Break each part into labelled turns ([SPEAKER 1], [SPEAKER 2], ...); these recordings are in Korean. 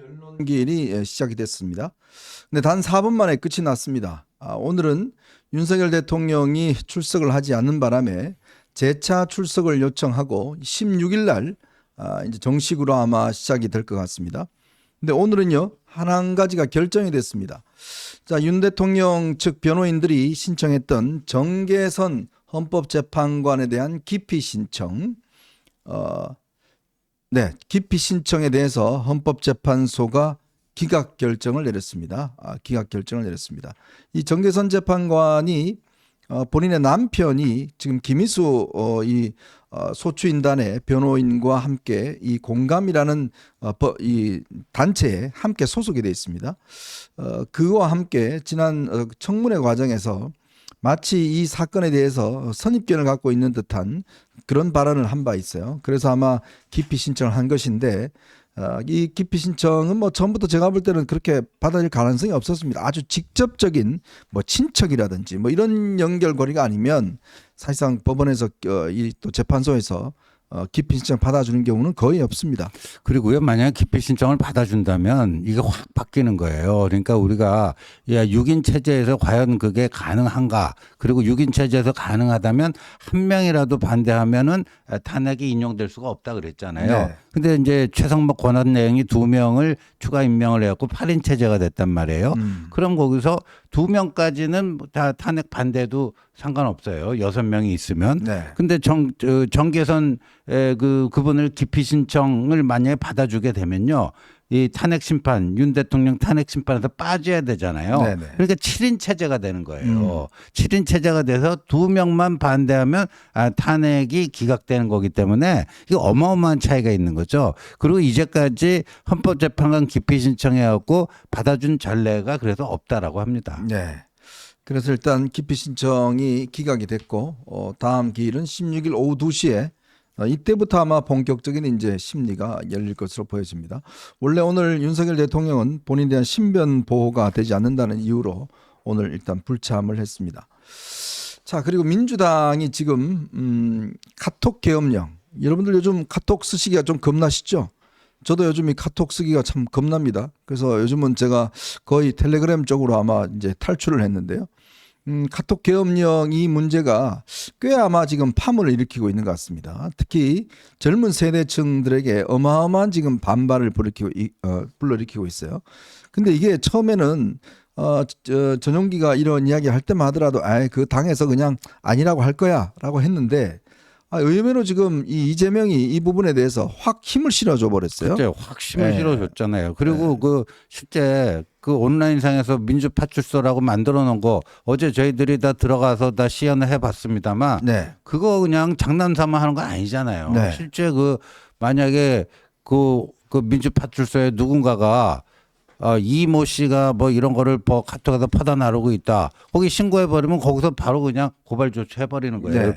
[SPEAKER 1] 변론길이 시작이 됐습니다. 근데 단 4분 만에 끝이 났습니다. 오늘은 윤석열 대통령이 출석을 하지 않는 바람에 재차 출석을 요청하고 16일 날 이제 정식으로 아마 시작이 될 것 같습니다. 근데 오늘은요 한 가지가 결정이 됐습니다. 자, 윤 대통령 측 변호인들이 신청했던 정계선 헌법재판관에 대한 기피 신청, 기피 신청에 대해서 헌법재판소가 기각 결정을 내렸습니다. 기각 결정을 내렸습니다. 이 정계선 재판관이 본인의 남편이 지금 김희수 소추인단의 변호인과 함께 이 공감이라는 이 단체에 함께 소속이 되어 있습니다. 그와 함께 지난 청문회 과정에서 마치 이 사건에 대해서 선입견을 갖고 있는 듯한 그런 발언을 한 바 있어요. 그래서 아마 기피 신청을 한 것인데 이 기피 신청은 뭐 처음부터 제가 볼 때는 그렇게 받아들일 가능성이 없었습니다. 아주 직접적인 뭐 친척이라든지 뭐 이런 연결고리가 아니면 사실상 법원에서 이 또 재판소에서 기피 신청 받아주는 경우는 거의 없습니다.
[SPEAKER 2] 그리고요, 만약에 기피 신청을 받아준다면 이게 확 바뀌는 거예요. 그러니까 우리가 6인 체제에서 과연 그게 가능한가? 그리고 6인 체제에서 가능하다면 한 명이라도 반대하면은 탄핵이 인용될 수가 없다 그랬잖아요.
[SPEAKER 1] 네.
[SPEAKER 2] 근데 이제 최상목 권한대행이 2명을 추가 임명을 해갖고 8인 체제가 됐단 말이에요. 그럼 거기서 2명까지는 다 탄핵 반대도 상관없어요. 6명이 있으면.
[SPEAKER 1] 네.
[SPEAKER 2] 근데 정계선 그분을 기피 신청을 만약에 받아주게 되면요. 이 탄핵 심판, 윤 대통령 탄핵 심판에서 빠져야 되잖아요.
[SPEAKER 1] 네네.
[SPEAKER 2] 그러니까 7인 체제가 되는 거예요. 7인 체제가 돼서 2명만 반대하면 탄핵이 기각되는 거기 때문에 이게 어마어마한 차이가 있는 거죠. 그리고 이제까지 헌법재판관 기피 신청해갖고 받아준 전례가 그래서 없다라고 합니다.
[SPEAKER 1] 네. 그래서 일단 기피 신청이 기각이 됐고 다음 기일은 16일 오후 2시에 이때부터 아마 본격적인 이제 심리가 열릴 것으로 보여집니다. 원래 오늘 윤석열 대통령은 본인에 대한 신변 보호가 되지 않는다는 이유로 오늘 일단 불참을 했습니다. 자, 그리고 민주당이 지금 카톡 계엄령, 여러분들 요즘 카톡 쓰시기가 좀 겁나시죠? 저도 요즘 이 카톡 쓰기가 참 겁납니다. 그래서 요즘은 제가 거의 텔레그램 쪽으로 아마 이제 탈출을 했는데요. 카톡 계엄령 이 문제가 꽤 아마 지금 파문을 일으키고 있는 것 같습니다. 특히 젊은 세대층들에게 어마어마한 지금 반발을 불러일으키고 있어요. 근데 이게 처음에는 전용기가 이런 이야기 할 때만 하더라도 그 당에서 그냥 아니라고 할 거야라고 했는데 의외로 지금 이재명이 이 부분에 대해서 확 힘을 실어줘 버렸어요.
[SPEAKER 2] 그때 확 힘을 실어줬잖아요. 그리고 그 실제 그 온라인상에서 민주파출소라고 만들어 놓은 거 어제 저희들이 다 들어가서 다 시연을 해봤습니다만 그거 그냥 장난삼아 하는 거 아니잖아요. 실제 만약에 그 민주파출소에 누군가가 이모 씨가 뭐 이런 거를 카톡에서 퍼다 나르고 있다. 거기 신고해버리면 거기서 바로 그냥 고발 조치해버리는 거예요.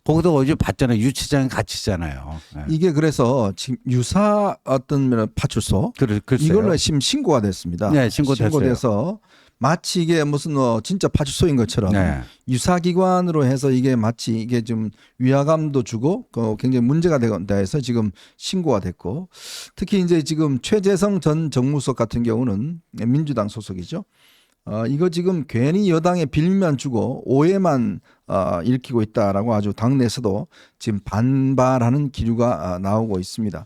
[SPEAKER 2] 거기서 어제 봤잖아요. 유치장에 갇히잖아요.
[SPEAKER 1] 이게 그래서 지금 유사 어떤 파출소 이걸로 지금 신고가 됐습니다.
[SPEAKER 2] 네, 신고돼서
[SPEAKER 1] 마치 이게 무슨 진짜 파출소인 것처럼 유사기관으로 해서 이게 마치 이게 좀 위화감도 주고 굉장히 문제가 된다 해서 지금 신고가 됐고, 특히 이제 지금 최재성 전 정무수석 같은 경우는 민주당 소속이죠. 이거 지금 괜히 여당에 빌미만 주고 오해만 일으키고 있다라고 아주 당내에서도 지금 반발하는 기류가 나오고 있습니다.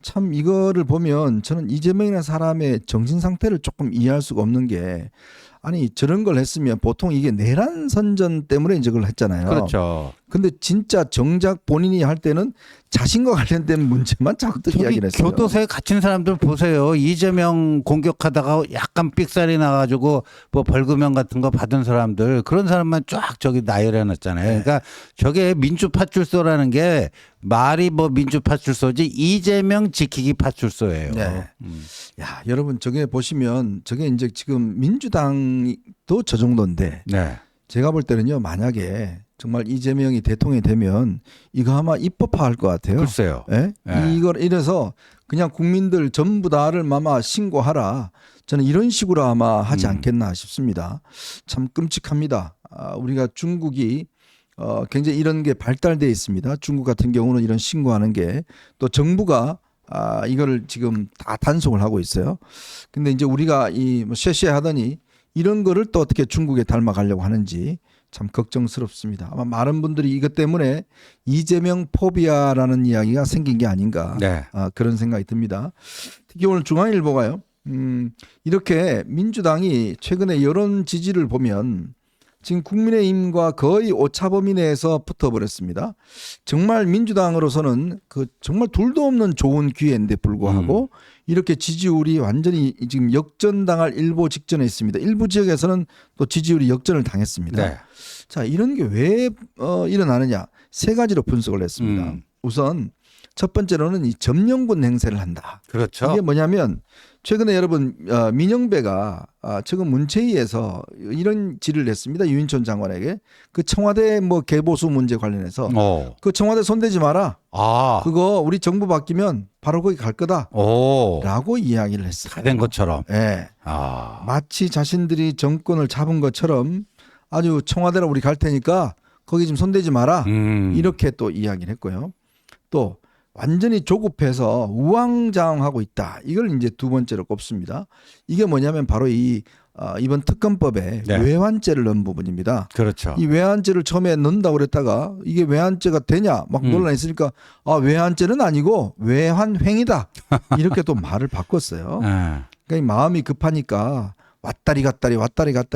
[SPEAKER 1] 참 이거를 보면 저는 이재명이라는 사람의 정신 상태를 조금 이해할 수가 없는 게, 아니 저런 걸 했으면 보통 이게 내란 선전 때문에 이제 그걸 했잖아요.
[SPEAKER 2] 그렇죠.
[SPEAKER 1] 근데 진짜 정작 본인이 할 때는 자신과 관련된 문제만 자꾸 이야기를 했어요.
[SPEAKER 2] 교도소에 갇힌 사람들 보세요. 이재명 공격하다가 약간 삑살이 나가지고 뭐 벌금형 같은 거 받은 사람들, 그런 사람만 쫙 저기 나열해 놨잖아요. 그러니까 저게 민주파출소라는 게 말이 뭐 민주파출소지 이재명 지키기 파출소예요.
[SPEAKER 1] 야, 여러분 저게 보시면 저게 이제 지금 민주당도 저 정도인데 제가 볼 때는요, 만약에 정말 이재명이 대통령이 되면 이거 아마 입법화할 것 같아요.
[SPEAKER 2] 글쎄요.
[SPEAKER 1] 이걸 이래서 그냥 국민들 전부 다를 아마 신고하라, 저는 이런 식으로 아마 하지 않겠나 싶습니다. 참 끔찍합니다. 우리가 중국이 굉장히 이런 게 발달되어 있습니다. 중국 같은 경우는 이런 신고하는 게, 또 정부가 이거를 지금 다 단속을 하고 있어요. 근데 이제 우리가 이뭐 쉐쉐하더니 이런 거를 또 어떻게 중국에 닮아가려고 하는지 참 걱정스럽습니다. 아마 많은 분들이 이것 때문에 이재명 포비아라는 이야기가 생긴 게 아닌가
[SPEAKER 2] 네.
[SPEAKER 1] 그런 생각이 듭니다. 특히 오늘 중앙일보가요. 이렇게 민주당이 최근에 여론 지지를 보면 지금 국민의힘과 거의 오차범위 내에서 붙어버렸습니다. 정말 민주당으로서는 그 정말 둘도 없는 좋은 기회인데 불구하고 이렇게 지지율이 완전히 지금 역전당할 일보 직전에 있습니다. 일부 지역에서는 또 지지율이 역전을 당했습니다.
[SPEAKER 2] 네.
[SPEAKER 1] 자, 이런 게 왜 일어나느냐? 세 가지로 분석을 했습니다. 우선 첫 번째로는 이 점령군 행세를 한다.
[SPEAKER 2] 그렇죠.
[SPEAKER 1] 이게 뭐냐면 최근에 여러분 민영배가 최근 문체위에서 이런 질의를 했습니다. 유인촌 장관에게 그 청와대 뭐 개보수 문제 관련해서 그 청와대 손대지 마라. 그거 우리 정부 바뀌면 바로 거기 갈 거다라고 이야기를 했어요.
[SPEAKER 2] 다 된 것처럼.
[SPEAKER 1] 네. 마치 자신들이 정권을 잡은 것처럼 아주 청와대로 우리 갈 테니까 거기 좀 손대지 마라. 이렇게 또 이야기를 했고요. 또 완전히 조급해서 우왕좌왕하고 있다. 이걸 이제 두 번째로 꼽습니다. 이게 뭐냐면 바로 이번 특검법에
[SPEAKER 2] 네.
[SPEAKER 1] 외환죄를 넣은 부분입니다.
[SPEAKER 2] 그렇죠.
[SPEAKER 1] 이 외환죄를 처음에 넣는다고 그랬다가 이게 외환죄가 되냐 막 논란이 있으니까 외환죄는 아니고 외환횡이다. 이렇게 또 말을 바꿨어요. 그러니까 마음이 급하니까 왔다리 갔다리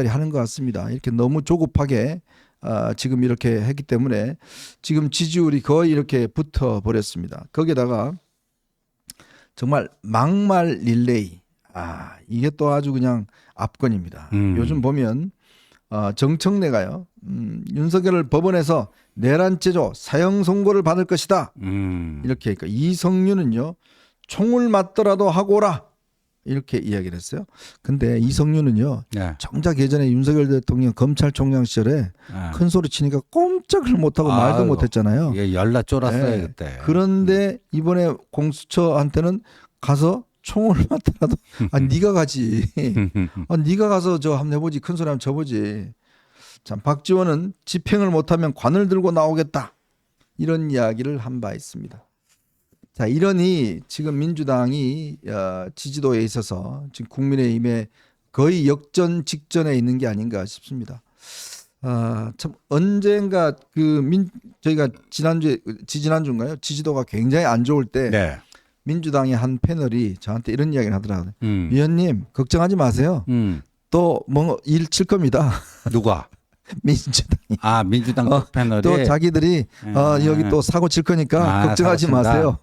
[SPEAKER 1] 하는 것 같습니다. 이렇게 너무 조급하게 지금 이렇게 했기 때문에 지금 지지율이 거의 이렇게 붙어 버렸습니다. 거기에다가 정말 막말 릴레이 이게 또 아주 그냥 압권입니다. 요즘 보면 정청래가요 윤석열을 법원에서 내란죄조 사형 선고를 받을 것이다 이렇게 하니까 이성윤은요 총을 맞더라도 하고 오라 이렇게 이야기를 했어요. 근데 이성윤은요 정작 예전에 윤석열 대통령 검찰총장 시절에 큰 소리 치니까 꼼짝을 못하고 말도 못했잖아요.
[SPEAKER 2] 열나 쫄았어요.
[SPEAKER 1] 네.
[SPEAKER 2] 그때.
[SPEAKER 1] 그런데 이번에 공수처한테는 가서 총을 맞더라도 네가 가지. 네가 가서 저 한번 해보지. 큰 소리 한번 쳐보지. 참 박지원은 집행을 못하면 관을 들고 나오겠다. 이런 이야기를 한 바 있습니다. 자, 이러니 지금 민주당이 지지도에 있어서 지금 국민의힘에 거의 역전 직전에 있는 게 아닌가 싶습니다. 참 언젠가 저희가 지지난주인가요? 지지도가 굉장히 안 좋을 때 민주당의 한 패널이 저한테 이런 이야기를 하더라고요. 위원님 걱정하지 마세요. 또 뭐 일 칠 겁니다.
[SPEAKER 2] 누가?
[SPEAKER 1] 민주당이.
[SPEAKER 2] 민주당 패널이
[SPEAKER 1] 또 자기들이 여기 또 사고 칠 거니까 걱정하지
[SPEAKER 2] 사고 친다.
[SPEAKER 1] 마세요.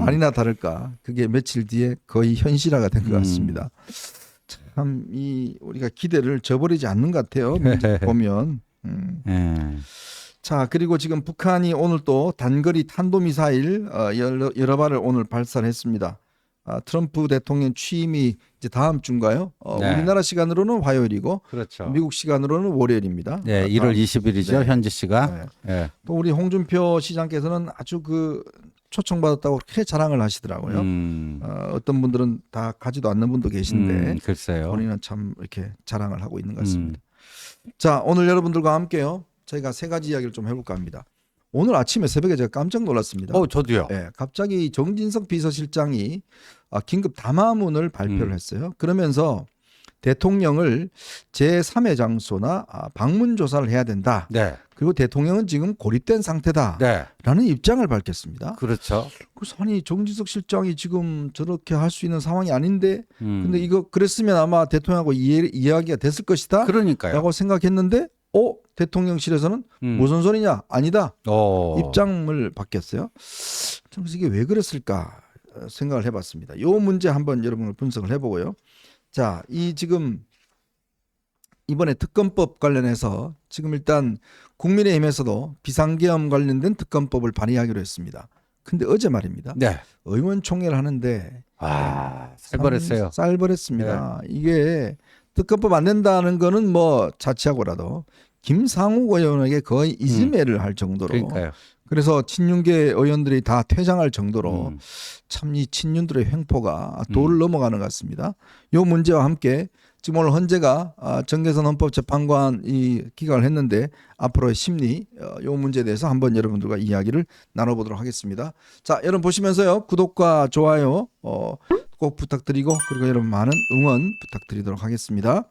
[SPEAKER 1] 아니나 다를까 그게 며칠 뒤에 거의 현실화가 된 것 같습니다. 참 우리가 기대를 저버리지 않는 것 같아요. 보면. 자, 그리고 지금 북한이 오늘 또 단거리 탄도미사일 여러 발을 오늘 발사를 했습니다. 트럼프 대통령 취임이 이제 다음 주인가요? 우리나라 시간으로는 화요일이고
[SPEAKER 2] 그렇죠.
[SPEAKER 1] 미국 시간으로는 월요일입니다.
[SPEAKER 2] 1월 20일이죠. 현지 시간.
[SPEAKER 1] 또 우리 홍준표 시장께서는 아주 초청받았다고 그렇게 자랑을 하시더라고요. 어떤 분들은 다 가지도 않는 분도 계신데
[SPEAKER 2] 글쎄요.
[SPEAKER 1] 본인은 참 이렇게 자랑을 하고 있는 것 같습니다. 자, 오늘 여러분들과 함께요. 저희가 세 가지 이야기를 좀 해볼까 합니다. 오늘 아침에 새벽에 제가 깜짝 놀랐습니다.
[SPEAKER 2] 저도요.
[SPEAKER 1] 갑자기 정진석 비서실장이 긴급 담화문을 발표를 했어요. 그러면서 대통령을 제3의 장소나 방문 조사를 해야 된다. 그리고 대통령은 지금 고립된 상태다라는 입장을 밝혔습니다.
[SPEAKER 2] 그렇죠.
[SPEAKER 1] 그래서 아니 정진석 실장이 지금 저렇게 할 수 있는 상황이 아닌데 근데 이거 그랬으면 아마 대통령하고 이야기가 됐을 것이다.
[SPEAKER 2] 그러니까요.
[SPEAKER 1] 라고 생각했는데 대통령실에서는 무슨 소리냐? 아니다. 입장을 바뀌었어요. 그래서 이게 왜 그랬을까 생각을 해봤습니다. 이 문제 한번 여러분을 분석을 해보고요. 자, 지금 이번에 특검법 관련해서 지금 일단 국민의힘에서도 비상계엄 관련된 특검법을 발의하기로 했습니다. 근데 어제 말입니다. 의원총회를 하는데
[SPEAKER 2] 살벌했어요.
[SPEAKER 1] 쌀벌했습니다. 이게 특검법 안 된다는 거는 뭐 자취하고라도 김상욱 의원에게 거의 이지매를 할 정도로 그래서 친윤계 의원들이 다 퇴장할 정도로 참 이 친윤들의 횡포가 도를 넘어가는 것 같습니다. 이 문제와 함께 지금 오늘 헌재가 정계선 헌법재판관이 기각을 했는데 앞으로의 심리 이 문제에 대해서 한번 여러분들과 이야기를 나눠보도록 하겠습니다. 자, 여러분 보시면서요 구독과 좋아요 꼭 부탁드리고 그리고 여러분 많은 응원 부탁드리도록 하겠습니다.